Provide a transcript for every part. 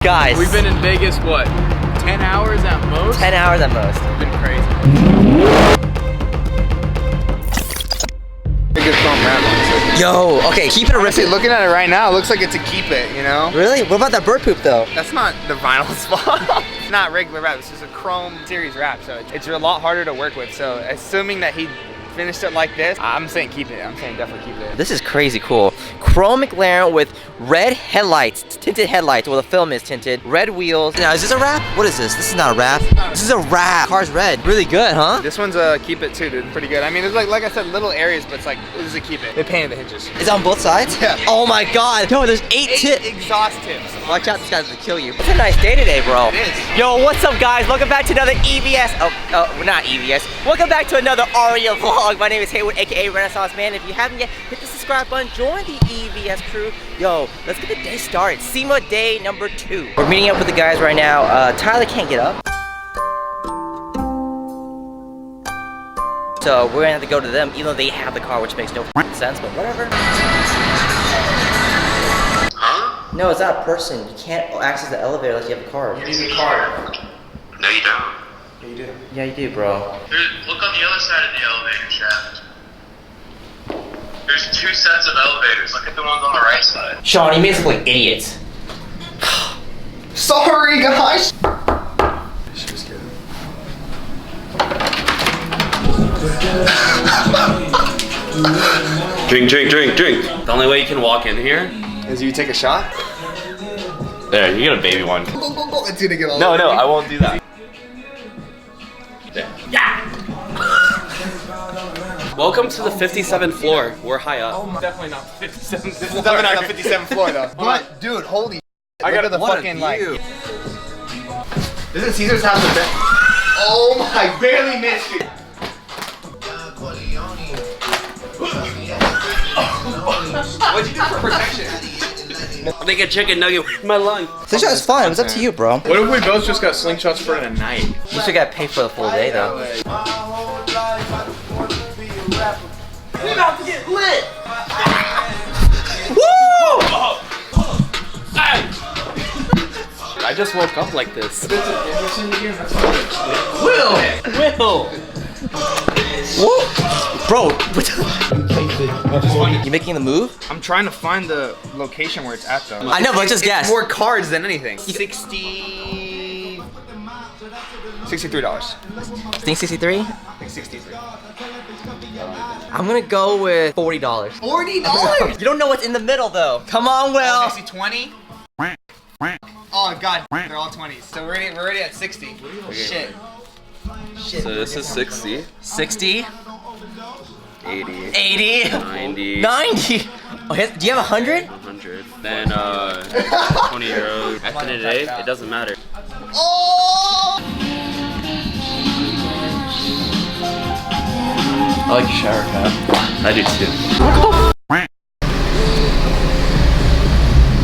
Guys. We've been in Vegas, what, 10 hours at most? 10 hours at most. It's been crazy. Yo, okay, keep it a Honestly, looking at it right now, it looks like it's a keep it, you know? Really? What about that bird poop though? That's not the vinyl spot. It's not regular wrap, it's just a chrome series wrap, so it's a lot harder to work with. So assuming that he finished it like this, I'm saying keep it. I'm saying definitely keep it. This is crazy cool. Chrome McLaren with red headlights, tinted headlights. Well, the film is tinted. Red wheels. Now, is this a wrap? What is this? This is not a wrap. This is a wrap. Car's red. Really good, huh? This one's a keep it too, dude. Pretty good. I mean, there's like I said, little areas, but it's like, this is a keep it. They painted the hinges. Is it on both sides? Yeah. Oh my God. Yo, there's 8 tips. Exhaust tips. Watch out, this guy's gonna kill you. It's a nice day today, bro. It is. Yo, what's up, guys? Welcome back to another EVS. Oh, not EVS. Welcome back to another Aero vlog. My name is Haywood, aka Renaissance Man. If you haven't yet, hit the subscribe button. Join the EVS crew. Yo, let's get the day started. SEMA day number 2. We're meeting up with the guys right now. Tyler can't get up, so we're gonna have to go to them, even though they have the car, which makes no sense. But whatever. No, it's not a person. You can't access the elevator unless you have a card. You need a card. No, you don't. Yeah, you do. Yeah, you do, bro. Look on the other side of the elevator shaft. There's 2 sets of elevators. Look at the ones on the right side. Sean, you made us look like idiots. Sorry, guys. Drink. The only way you can walk in here Is you take a shot? There, you get a baby one. It's gonna get all No, I won't do that. There. Yeah! Welcome to the 57th floor. We're high up. Definitely not 57. This is definitely not the 57th floor though. But dude, holy I got the fucking like. Isn't Caesar's house a bit? Oh my, barely missed it. What'd you do for protection? I'll make a chicken nugget with my lung. Slingshot is fun. It was up to you, bro. What if we both just got slingshots for a night? You still gotta pay for the full day, though. We about to get lit. Woo! I just woke up like this. Will! Whoa! Bro, you making the move? I'm trying to find the location where it's at though. I know, but just guess. It's more cards than anything. $63. Think 63? I think 63. I'm gonna go with $40. $40? You don't know what's in the middle, though. Come on, Will. I see 20. Oh god, they're all 20s. So we're already at 60. Shit. So this is 60. 60. 80. 80. 90. 90. Oh, do you have 100? 100. Then 20 euros. At the end of the day, it doesn't matter. Oh! I like your shower cap. I do too.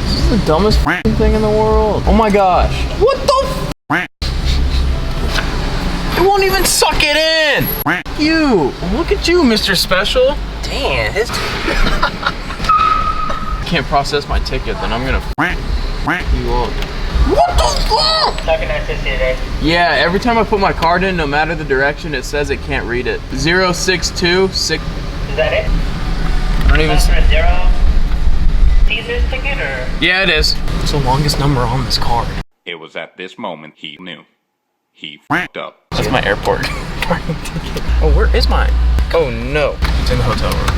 This is the dumbest thing in the world. Oh my gosh. What the It won't even suck it in! You! Look at you, Mr. Special. Damn, his. Can't process my ticket, then I'm gonna you up. What the fuck? Yeah, every time I put my card in, no matter the direction, it says it can't read it. 062 6. Is that it? I don't even. Caesar's ticket or? Yeah, it is. It's the longest number on this card. It was at this moment he knew. He f***ed up. That's my airport parking ticket. Oh, where is mine? Oh no. It's in the hotel room.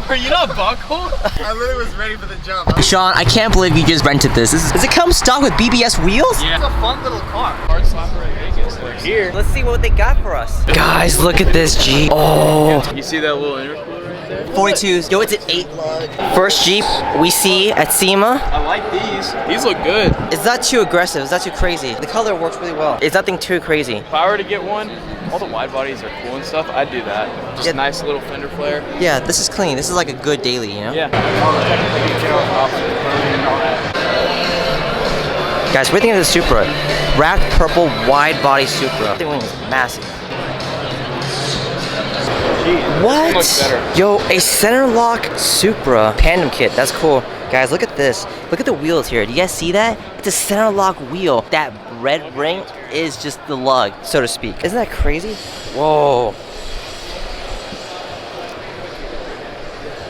Are you not buckled? I literally was ready for the jump. Sean, I can't believe you just rented this. Does it come stock with BBS wheels? Yeah. It's a fun little car. Hard slapper in Vegas. We're here. Let's see what they got for us. Guys, look at this Jeep. Oh. You see that little intercooler right there? 42s. Yo, it's an 8 lug. First Jeep we see at SEMA. I like these. These look good. It's not too aggressive. It's not too crazy. The color works really well. It's nothing too crazy. If I were to get one, all the wide bodies are cool and stuff. I'd do that. Just Yeah. a nice little fender flare. Yeah, this is clean. This is like a good daily, you know? Yeah. Guys, we're thinking of the Supra. Wrapped purple wide body Supra. That thing is massive. What? This one looks better. Yo, a center lock Supra Tandem kit. That's cool. Guys, look at this. Look at the wheels here. Do you guys see that? It's a center lock wheel. That red ring is just the lug, so to speak. Isn't that crazy? Whoa.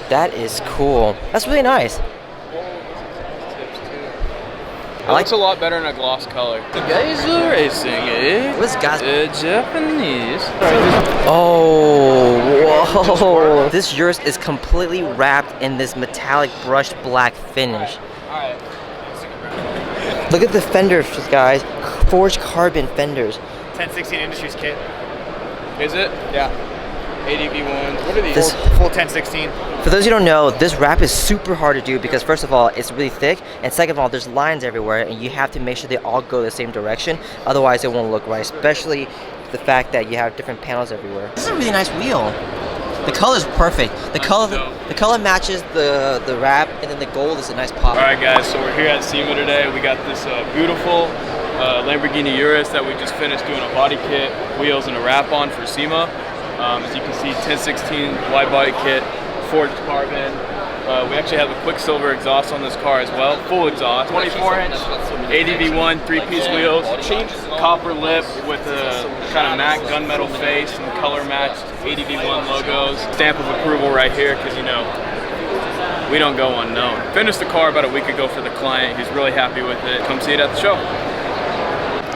That is cool. That's really nice. It looks a lot better in a gloss color. The guys are racing, eh? What's guys? Japanese. Oh, whoa. This Urus is completely wrapped in this metallic brushed black finish. Alright. Look at the fenders, guys. Forged carbon fenders. 1016 Industries kit. Is it? Yeah. ADV1s. What are these? This, Full 1016. for those who don't know, this wrap is super hard to do because first of all, it's really thick, and second of all, there's lines everywhere, and you have to make sure they all go the same direction. Otherwise, it won't look right, especially the fact that you have different panels everywhere. This is a really nice wheel. The color is perfect. The color matches the wrap, and then the gold is a nice pop. Alright guys, so we're here at SEMA today. We got this beautiful Lamborghini Urus that we just finished doing a body kit, wheels, and a wrap on for SEMA. As you can see, 1016 wide body kit, forged carbon. We actually have a Quicksilver exhaust on this car as well, full exhaust. 24-inch ADV1 3-piece wheels, copper lip with a kind of matte gunmetal face and color matched ADV1 logos. Stamp of approval right here because, you know, we don't go unknown. Finished the car about a week ago for the client. He's really happy with it. Come see it at the show.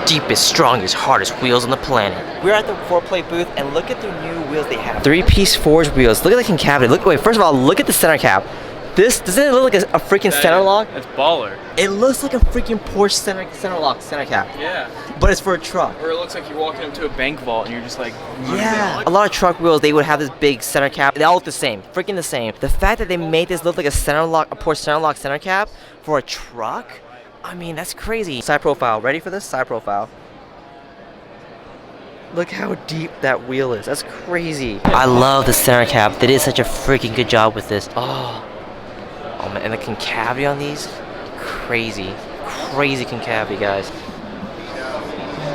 Deepest, strongest, hardest wheels on the planet. We're at the 4Plate booth, and look at the new wheels they have. 3-piece forged wheels. Look at the concavity. Look, wait, first of all, look at the center cap. This, doesn't it look like a freaking center lock? It's baller. It looks like a freaking Porsche center lock, center cap. Yeah. But it's for a truck. Or it looks like you're walking into a bank vault and you're just like, Yeah. A lot of truck wheels, they would have this big center cap. They all look the same, freaking the same. The fact that they made this look like a center lock, a Porsche center lock center cap for a truck, I mean, that's crazy. Side profile, ready for this? Side profile. Look how deep that wheel is. That's crazy. I love the center cap. They did such a freaking good job with this. Oh man, and the concavity on these, crazy concavity, guys.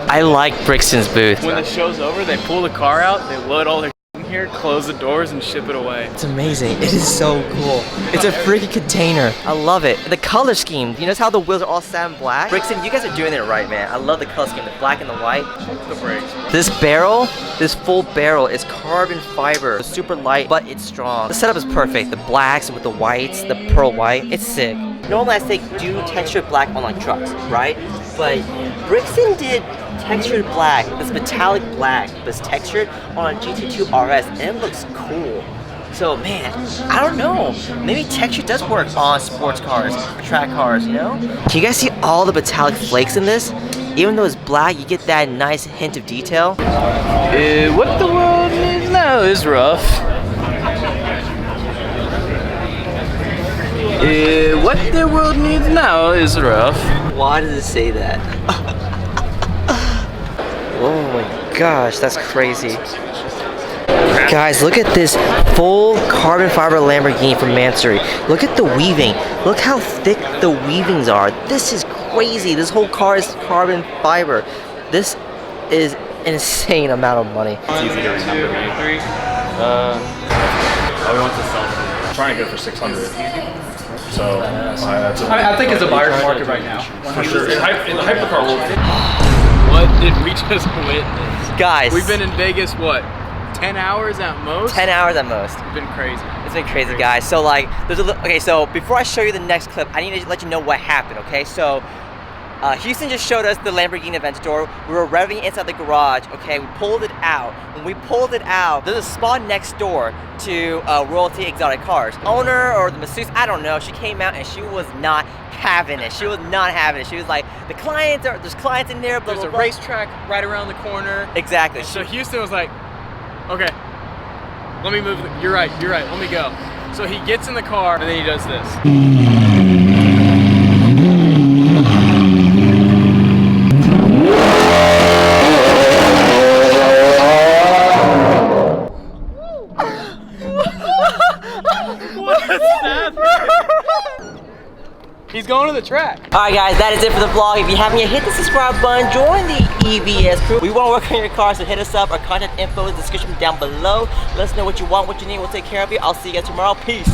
I like Brixton's booth. when the show's over, they pull the car out, they load all their in here, close the doors, and ship it away. It's amazing. It is so cool. It's a freaking container. I love it. The color scheme. You notice how the wheels are all satin black? Brixton, you guys are doing it right, man. I love the color scheme, the black and the white. The brakes. This barrel, this full barrel is carbon fiber. It's super light, but it's strong. The setup is perfect. The blacks with the whites, the pearl white. It's sick. Normally I say do textured black on like trucks, right? But Brixton did textured black, this metallic black, this textured on a GT2 RS, and it looks cool. So man, I don't know. Maybe texture does work on sports cars, track cars, you know? Can you guys see all the metallic flakes in this? Even though it's black, you get that nice hint of detail. What the world needs now is rough. What the world needs now is rough. Why does it say that? Oh my gosh, that's crazy. Guys, look at this full carbon fiber Lamborghini from Mansory. Look at the weaving. Look how thick the weavings are. This is crazy. This whole car is carbon fiber. This is an insane amount of money. It's easy to remember, man. We went to sell them. I'm trying to go for 600. So that's a I think it's a buyer's market right now. for sure. In the hypercar world, What did we just witness? Guys, We've been in Vegas, what, 10 hours at most? 10 hours at most. It's been crazy. It's been crazy, guys. So like, okay, so before I show you the next clip, I need to let you know what happened, okay? So, Houston just showed us the Lamborghini Aventador. We were revving inside the garage, okay? We pulled it out. When we pulled it out, there's a spot next door to Royalty Exotic Cars. Owner or the masseuse, I don't know, she came out and she was not having it. She was not having it. She was like, there's clients in there, blah, There's blah, a blah. racetrack right around the corner. Exactly. So Houston was like, okay, let me move. You're right, let me go. So he gets in the car and then he does this. He's going to the track. Alright guys, that is it for the vlog. If you haven't yet, hit the subscribe button, join the EVS crew. We want to work on your car, so hit us up. Our contact info is in the description down below. Let us know what you want, what you need, we'll take care of you. I'll see you guys tomorrow. Peace.